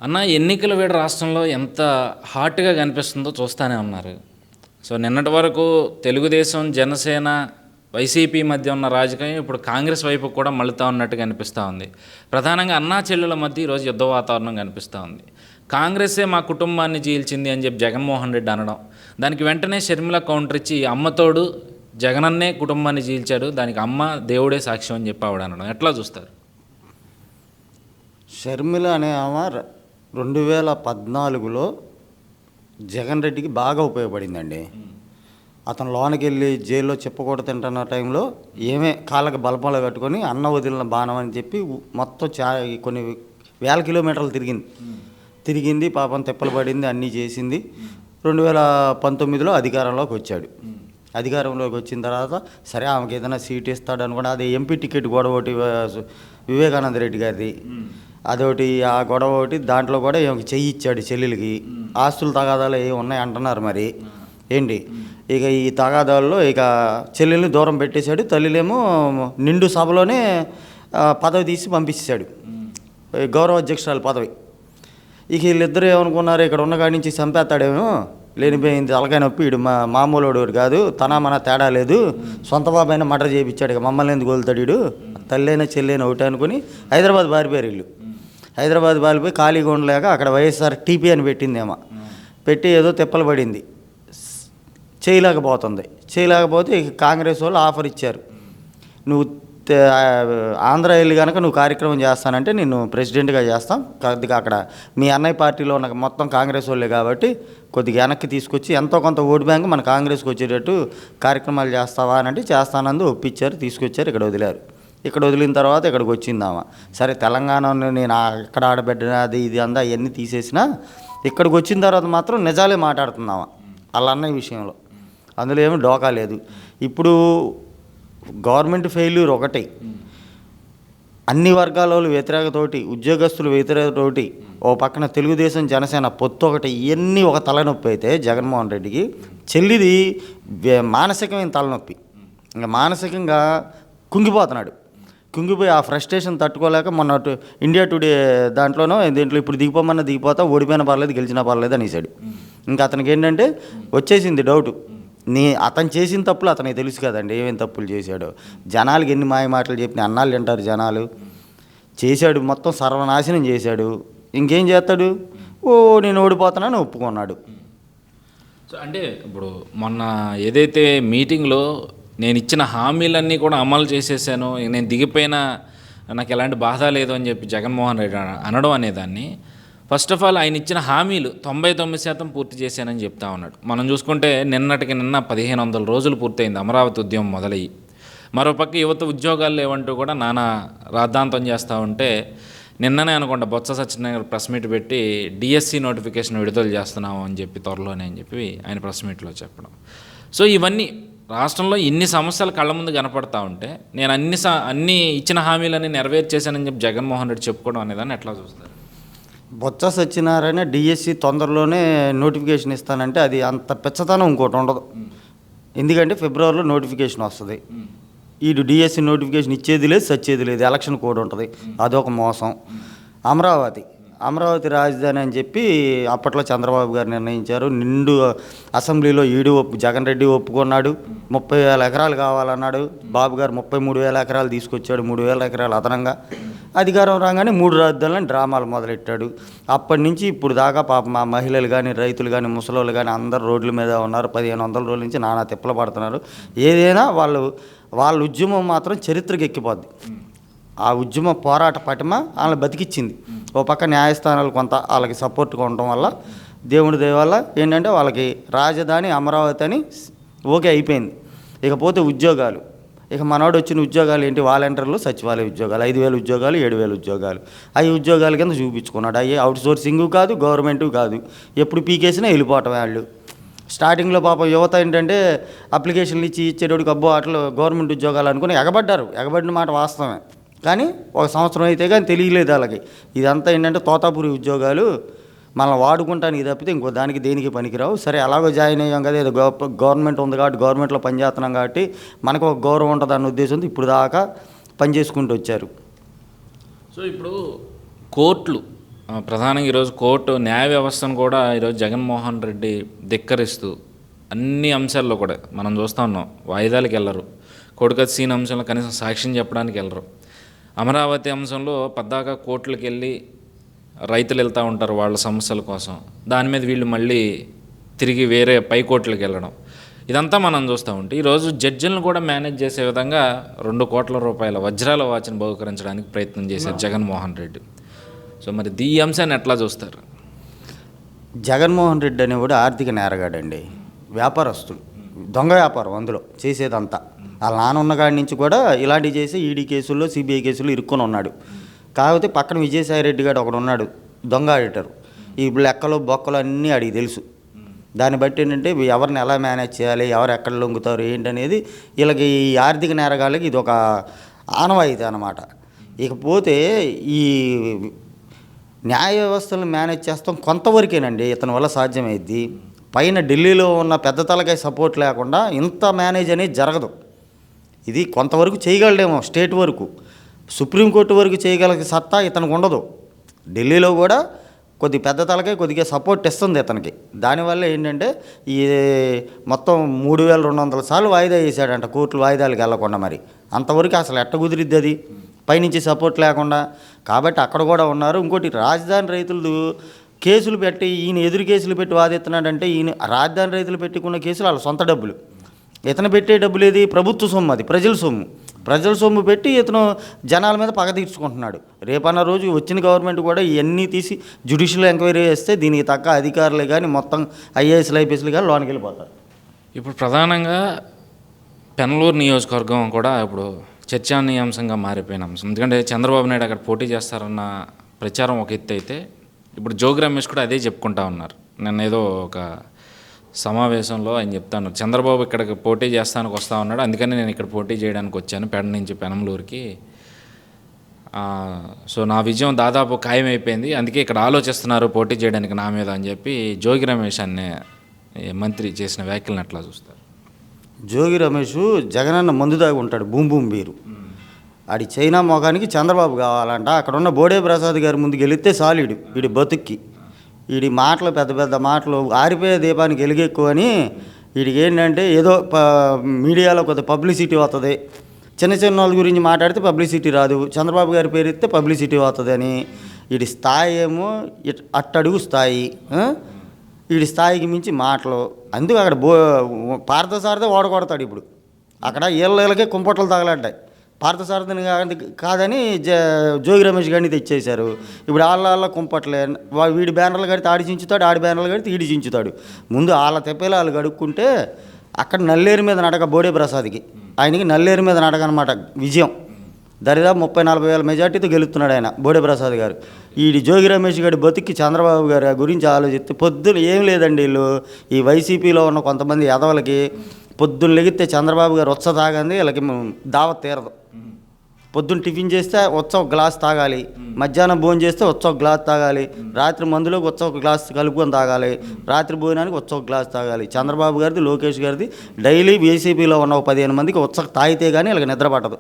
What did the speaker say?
అన్న ఎన్నికల వేడి రాష్ట్రంలో ఎంత హాట్గా కనిపిస్తుందో చూస్తూనే ఉన్నారు. సో నిన్నటి వరకు తెలుగుదేశం, జనసేన, వైసీపీ మధ్య ఉన్న రాజకీయం ఇప్పుడు కాంగ్రెస్ వైపు కూడా మళ్ళుతా ఉన్నట్టు కనిపిస్తూ ఉంది. ప్రధానంగా అన్నా చెల్లెల మధ్య ఈరోజు యుద్ధ వాతావరణం కనిపిస్తూ ఉంది. కాంగ్రెసే మా కుటుంబాన్ని చీల్చింది అని చెప్పి జగన్మోహన్ రెడ్డి అనడం, దానికి వెంటనే షర్మిల కౌంటర్ ఇచ్చి అమ్మతోడు జగనన్నే కుటుంబాన్ని చీల్చాడు, దానికి అమ్మ దేవుడే సాక్ష్యం అని చెప్పి ఆవిడ అనడం ఎట్లా చూస్తారు? షర్మిల అనే ఆమె 2014లో జగన్ రెడ్డికి బాగా ఉపయోగపడిందండి. అతను లోనికి వెళ్ళి జైల్లో చెప్పకూడదు తింటున్న టైంలో ఏమే కాళ్ళకి బలపాలు కట్టుకొని అన్న వదిలిన బాణం అని చెప్పి మొత్తం కొన్ని వేల కిలోమీటర్లు తిరిగింది. పాపం తిప్పలు పడింది, అన్నీ చేసింది. 2019లో అధికారంలోకి వచ్చాడు. అధికారంలోకి వచ్చిన తర్వాత సరే ఆమెకి ఏదైనా సీట్ ఇస్తాడు అనుకోండి. అది ఎంపీ టికెట్ గొడవ ఒకటి వివేకానంద రెడ్డి గారిది, అదొకటి ఆ గొడవ ఒకటి. దాంట్లో కూడా ఈమెకి చెయ్యి ఇచ్చాడు చెల్లెలకి. ఆస్తుల తగాదాలు ఏమి ఉన్నాయి అంటున్నారు మరి ఏంటి. ఇక ఈ తగాదాల్లో ఇక చెల్లెల్ని దూరం పెట్టేశాడు. తల్లిలేమో నిండు సభలోనే పదవి తీసి పంపించాడు, గౌరవ అధ్యక్షురాలు పదవి. ఇక వీళ్ళిద్దరూ ఏమనుకున్నారు, ఇక్కడ ఉన్న కాడి నుంచి చంపేస్తాడేమో, లేనిపోయింది తలకాయ నొప్పి, ఇడు మామూలు కాదు, మన తేడా లేదు, సొంత బాబాయిన మర్డర్ చేయించాడు, ఇక మమ్మల్ని ఎందుకు వదులుతాడు, ఇడు తల్లైనా చెల్లైనా ఒకటి అనుకుని హైదరాబాద్ పారిపోయారు. వీళ్ళు హైదరాబాద్ పారిపోయి ఖాళీగా ఉండలేక అక్కడ వైఎస్ఆర్ టీపీ అని పెట్టిందేమో, పెట్టి ఏదో తిప్పలు పడింది, చేయలేకపోతే ఇక కాంగ్రెస్ వాళ్ళు ఆఫర్ ఇచ్చారు, నువ్వు ఆంధ్ర వెళ్ళి కనుక నువ్వు కార్యక్రమం చేస్తానంటే నేను ప్రెసిడెంట్గా చేస్తాం, కొద్దిగా అక్కడ మీ అన్నయ్య పార్టీలో ఉన్న మొత్తం కాంగ్రెస్ వాళ్ళే కాబట్టి కొద్దిగా వెనక్కి తీసుకొచ్చి ఎంతో కొంత ఓటు బ్యాంక్ మన కాంగ్రెస్కి వచ్చేటట్టు కార్యక్రమాలు చేస్తావా అని అంటే చేస్తానందు ఒప్పించారు, తీసుకొచ్చారు, ఇక్కడ వదిలారు. ఇక్కడ వదిలిన తర్వాత ఇక్కడికి వచ్చిందామా, సరే తెలంగాణలో నేను ఎక్కడ ఆడబెట్టిన అది ఇది అందా అవన్నీ తీసేసినా ఇక్కడికి వచ్చిన తర్వాత మాత్రం నిజాలే మాట్లాడుతున్నామా వాళ్ళ అన్నయ్య విషయంలో, అందులో ఏమీ డోకా లేదు. ఇప్పుడు గవర్నమెంట్ ఫెయిల్యూర్ ఒకటి, అన్ని వర్గాల వాళ్ళు వ్యతిరేకతోటి, ఉద్యోగస్తులు వ్యతిరేకతోటి, ఓ పక్కన తెలుగుదేశం జనసేన పొత్తు ఒకటి, ఇవన్నీ ఒక తలనొప్పి అయితే జగన్మోహన్ రెడ్డికి చెల్లిది మానసికమైన తలనొప్పి. ఇంకా మానసికంగా కుంగిపోతున్నాడు. కుంగిపోయి ఆ ఫ్రస్ట్రేషన్ తట్టుకోలేక మొన్న ఇండియా టుడే దీంట్లో ఇప్పుడు దిగిపోమన్నా దిగిపోతా, ఓడిపోయినా పర్లేదు గెలిచినా పర్లేదు అనేసాడు. ఇంకా అతనికి ఏంటంటే వచ్చేసింది డౌటు, అతను చేసిన తప్పులు అతనికి తెలుసు కదండి, ఏమేమి తప్పులు చేశాడో. జనాలకి ఎన్ని మాయ మాటలు చెప్పిన అన్నాళ్ళు వింటారు జనాలు. చేశాడు, మొత్తం సర్వనాశనం చేశాడు. ఇంకేం చేస్తాడు, నేను ఓడిపోతున్నాను ఒప్పుకున్నాడు. సో అంటే ఇప్పుడు మొన్న ఏదైతే మీటింగ్లో నేను ఇచ్చిన హామీలన్నీ కూడా అమలు చేసేసాను, నేను దిగిపోయినా నాకు ఎలాంటి బాధ లేదు అని చెప్పి జగన్మోహన్ రెడ్డి అనడం అనేదాన్ని, ఫస్ట్ ఆఫ్ ఆల్ ఆయన ఇచ్చిన హామీలు 99% పూర్తి చేశానని చెప్తా ఉన్నాడు. మనం చూసుకుంటే నిన్న 1500 రోజులు పూర్తయింది అమరావతి ఉద్యమం మొదలయ్యి. మరోపక్క యువత ఉద్యోగాలు లేవంటూ కూడా నానా రాద్ధాంతం చేస్తూ ఉంటే నిన్ననే అనుకుంటా బొత్స సత్యనారాయణ ప్రెస్ మీట్ పెట్టి డిఎస్సి నోటిఫికేషన్ విడుదల చేస్తున్నాము అని చెప్పి త్వరలోనే అని చెప్పి ఆయన ప్రెస్ మీట్లో చెప్పడం. సో ఇవన్నీ రాష్ట్రంలో ఇన్ని సమస్యలు కళ్ళ ముందు కనపడతా ఉంటే నేను అన్ని ఇచ్చిన హామీలన్నీ నెరవేర్చేశానని చెప్పి జగన్మోహన్ రెడ్డి చెప్పుకోవడం అనేదాన్ని ఎట్లా చూస్తారు? బొత్స సత్యనారాయణ డిఎస్సి తొందరలోనే నోటిఫికేషన్ ఇస్తానంటే అది అంత పెచ్చతనం ఇంకోటి ఉండదు. ఎందుకంటే ఫిబ్రవరిలో నోటిఫికేషన్ వస్తుంది. ఈ డిఎస్సి నోటిఫికేషన్ ఇచ్చేది లేదు, సచ్చేది లేదు, ఎలక్షన్ కోడ్ ఉంటుంది, అదొక మోసం. అమరావతి రాజధాని అని చెప్పి అప్పట్లో చంద్రబాబు గారు నిర్ణయించారు. నిండు అసెంబ్లీలో జగన్ రెడ్డి ఒప్పుకున్నాడు. 30,000 ఎకరాలు కావాలన్నాడు. బాబు గారు 33,000 ఎకరాలు తీసుకొచ్చాడు, 3,000 ఎకరాలు అదనంగా. అధికారం రాగానే 3 రాజధానులను డ్రామాలు మొదలెట్టాడు. అప్పటి నుంచి ఇప్పుడు దాకా పాపం మా మహిళలు కానీ, రైతులు కానీ, ముసలోళ్ళు కానీ అందరు రోడ్ల మీద ఉన్నారు. 1500 రోజుల నుంచి నానా తిప్పలు పడుతున్నారు. ఏదైనా వాళ్ళ ఉద్యమం మాత్రం చరిత్రకి ఎక్కిపోద్ది. ఆ ఉద్యమ పోరాట పటిమ వాళ్ళని బతికిచ్చింది. ఓ పక్క న్యాయస్థానాలు కొంత వాళ్ళకి సపోర్ట్గా ఉండటం వల్ల, దేవుడి దయ వల్ల ఏంటంటే వాళ్ళకి రాజధాని అమరావతి అని ఓకే అయిపోయింది. ఇకపోతే ఉద్యోగాలు, ఇక మనోడు వచ్చిన ఉద్యోగాలు ఏంటి, వాలంటీర్లు, సచివాలయ ఉద్యోగాలు, 5,000 ఉద్యోగాలు, 7,000 ఉద్యోగాలు. అవి ఉద్యోగాల కింద చూపించుకున్నాడు. అవి అవుట్ సోర్సింగ్ కాదు, గవర్నమెంటు కాదు, ఎప్పుడు పీకేసినా వెళ్ళిపోవటం వాళ్ళు. స్టార్టింగ్లో పాపం యువత ఏంటంటే అప్లికేషన్లు ఇచ్చేటోడికి అబ్బో అట్లా గవర్నమెంట్ ఉద్యోగాలు అనుకుని ఎగబడిన మాట వాస్తవమే. కానీ 1 సంవత్సరం అయితే కానీ తెలియలేదు వాళ్ళకి. ఇదంతా ఏంటంటే తోతాపురి ఉద్యోగాలు, మనల్ని వాడుకుంటానికి తప్పితే ఇంకో దేనికి పనికిరావు. సరే అలాగో జాయిన్ అయ్యాం కదా, ఏదో గవర్నమెంట్ ఉంది కాబట్టి గవర్నమెంట్లో పనిచేస్తున్నాం కాబట్టి మనకు ఒక గౌరవం ఉంటుంది అన్న ఉద్దేశంతో ఇప్పుడు దాకా పనిచేసుకుంటూ వచ్చారు. సో ఇప్పుడు కోర్టులు ప్రధానంగా ఈరోజు కోర్టు న్యాయ వ్యవస్థను కూడా ఈరోజు జగన్మోహన్ రెడ్డి ధిక్కరిస్తూ అన్ని అంశాల్లో కూడా మనం చూస్తూ ఉన్నాం. వాయిదాలకు వెళ్ళరు, కొడుకత్ సీన్ అంశంలో కనీసం సాక్ష్యం చెప్పడానికి వెళ్ళరు. అమరావతి అంశంలో పద్దాక కోర్టులకు వెళ్ళి రైతులు వెళ్తూ ఉంటారు వాళ్ళ సమస్యల కోసం, దాని మీద వీళ్ళు మళ్ళీ తిరిగి వేరే పై కోర్టులకు వెళ్ళడం, ఇదంతా మనం చూస్తూ ఉంటే ఈరోజు జడ్జిలను కూడా మేనేజ్ చేసే విధంగా 2 కోట్ల రూపాయల వజ్రాల వాచ్ను బహుకరించడానికి ప్రయత్నం చేశారు జగన్మోహన్ రెడ్డి. సో మరి ఈ అంశాన్ని ఎట్లా చూస్తారు? జగన్మోహన్ రెడ్డి అనేవాడు ఆర్థిక నేరగాడండి, వ్యాపారస్తుడు, దొంగ వ్యాపారం అందులో చేసేదంతా. వాళ్ళ నాన్న ఉన్న కాడి నుంచి కూడా ఇలాంటివి చేసి ఈడీ కేసుల్లో సిబిఐ కేసుల్లో ఇరుక్కొని ఉన్నాడు. కాకపోతే పక్కన విజయసాయి రెడ్డి గారు ఒకడు ఉన్నాడు, దొంగ ఆడిటర్. ఈ లెక్కలు బొక్కలు అన్నీ అడిగి తెలుసు. దాన్ని బట్టి ఏంటంటే ఎవరిని ఎలా మేనేజ్ చేయాలి, ఎవరు ఎక్కడ లొంగుతారు ఏంటనేది వీళ్ళకి ఈ ఆర్థిక నేరగాళ్ళకి ఇది ఒక ఆనవాయితీ అన్నమాట. ఇకపోతే ఈ న్యాయ వ్యవస్థలను మేనేజ్ చేస్తాం కొంతవరకేనండి ఇతని వల్ల సాధ్యమైద్ది. పైన ఢిల్లీలో ఉన్న పెద్ద తలకాయ సపోర్ట్ లేకుండా ఇంత మేనేజ్ అనేది జరగదు. ఇది కొంతవరకు చేయగలడేమో స్టేట్ వరకు, సుప్రీంకోర్టు వరకు చేయగల సత్తా ఇతనికి ఉండదు. ఢిల్లీలో కూడా కొద్ది పెద్ద తలకాయ కొద్దిగా సపోర్ట్ ఇస్తుంది ఇతనికి. దానివల్ల ఏంటంటే ఈ మొత్తం 3200 సార్లు వాయిదా వేసాడంట కోర్టులు వాయిదాలకు వెళ్ళకుండా. మరి అంతవరకు అసలు ఎట్ట కుదిరిద్ది అది పైనుంచి సపోర్ట్ లేకుండా? కాబట్టి అక్కడ కూడా ఉన్నారు. ఇంకోటి రాజధాని రైతులు కేసులు పెట్టి ఈయన ఎదురు కేసులు పెట్టి వాదిస్తున్నాడంటే ఈయన రాజధాని రైతులు పెట్టుకున్న కేసులు వాళ్ళ సొంత డబ్బులు, ఇతను పెట్టే డబ్బులు ఏది ప్రభుత్వ సొమ్ము, అది ప్రజల సొమ్ము పెట్టి ఇతను జనాల మీద పగ తీర్చుకుంటున్నాడు. రేపన్న రోజు వచ్చిన గవర్నమెంట్ కూడా ఇవన్నీ తీసి జ్యుడిషియల్ ఎంక్వైరీ చేస్తే దీనికి తగ్గ అధికారులే కానీ మొత్తం ఐఏఎస్లు ఐపీఎస్లు కానీ లోనికి వెళ్ళిపోతారు. ఇప్పుడు ప్రధానంగా పెనలూరు నియోజకవర్గం కూడా ఇప్పుడు చర్చానీయాంశంగా మారిపోయిన అంశం. ఎందుకంటే చంద్రబాబు నాయుడు అక్కడ పోటీ చేస్తారన్న ప్రచారం ఒక ఎత్తు అయితే, ఇప్పుడు జోగి రమేష్ కూడా అదే చెప్పుకుంటా ఉన్నారు. నిన్న ఏదో ఒక సమావేశంలో ఆయన చెప్తాను, చంద్రబాబు ఇక్కడికి పోటీ చేస్తానికి వస్తూ ఉన్నాడు, అందుకని నేను ఇక్కడ పోటీ చేయడానికి వచ్చాను పెడ నుంచి పెనంలూరుకి. సో నా విజయం దాదాపు ఖాయమైపోయింది, అందుకే ఇక్కడ ఆలోచిస్తున్నారు పోటీ చేయడానికి నా మీద అని చెప్పి జోగి రమేష్ అనే మంత్రి చేసిన వ్యాఖ్యలను ఎట్లా చూస్తారు? జోగి రమేష్ జగనన్న మందు దాగి ఉంటాడు, బూమ్ బీరు. ఆడి చైనా మొఖానికి చంద్రబాబు కావాలంట. అక్కడ ఉన్న బోడే ప్రసాద్ గారి ముందుకు వెళితే సాలిడు వీడి బతుక్కి. వీడి మాటలు పెద్ద పెద్ద మాటలు, ఆరిపోయే దీపానికి వెలుగెక్కువ అని. వీడికి ఏంటంటే ఏదో మీడియాలో కొద్ది పబ్లిసిటీ వస్తుంది, చిన్న వాళ్ళ గురించి మాట్లాడితే పబ్లిసిటీ రాదు, చంద్రబాబు గారి పేరు ఇస్తే పబ్లిసిటీ వస్తుంది అని. వీడి స్థాయి ఏమో అట్టడుగు స్థాయి, వీడి స్థాయికి మించి మాటలు. అందుకు అక్కడ పార్థసారథి ఓడగొడతాడు. ఇప్పుడు అక్కడ వీళ్ళకే కుంపట్లు తగలడ్డాయి. పార్థసారథిని కాదని జోగి రమేష్ గారిని తెచ్చేశారు. ఇప్పుడు వాళ్ళ కుంపట్లే, వీడి బ్యానర్లు కడితే ఆడి చించుతాడు, ఆడి బ్యానర్లు కడితే ఈడి చించుతాడు. ముందు వాళ్ళ తెప్పేలా వాళ్ళు గడుక్కుంటే అక్కడ నల్లేరు మీద నడక బోడే ప్రసాద్కి, ఆయనకి నల్లేరు మీద నడక అనమాట విజయం. దరిదాపు 30-40 వేల మెజార్టీతో గెలుస్తున్నాడు ఆయన బోడే ప్రసాద్ గారు. ఈ జోగి రమేష్ గారి బతికి చంద్రబాబు గారి గురించి ఆలోచిస్తే పొద్దున ఏం లేదండి. వీళ్ళు ఈ వైసీపీలో ఉన్న కొంతమంది ఎదవలకి పొద్దున్న లెగితే చంద్రబాబు గారు వచ్చ తాగంది వీళ్ళకి దావత్ తీరదు. పొద్దున్న టిఫిన్ చేస్తే వచ్చ ఒక గ్లాస్ తాగాలి, మధ్యాహ్నం భోజనం చేస్తే వచ్చ ఒక గ్లాస్ తాగాలి, రాత్రి మందులోకి వచ్చ ఒక గ్లాస్ కలుపుకొని తాగాలి, రాత్రి భోజనానికి వచ్చ ఒక గ్లాస్ తాగాలి. చంద్రబాబు గారిది లోకేష్ గారిది డైలీ వైసీపీలో ఉన్న 15 మందికి వచ్చ తాగితే కానీ వీళ్ళకి నిద్ర పట్టదు.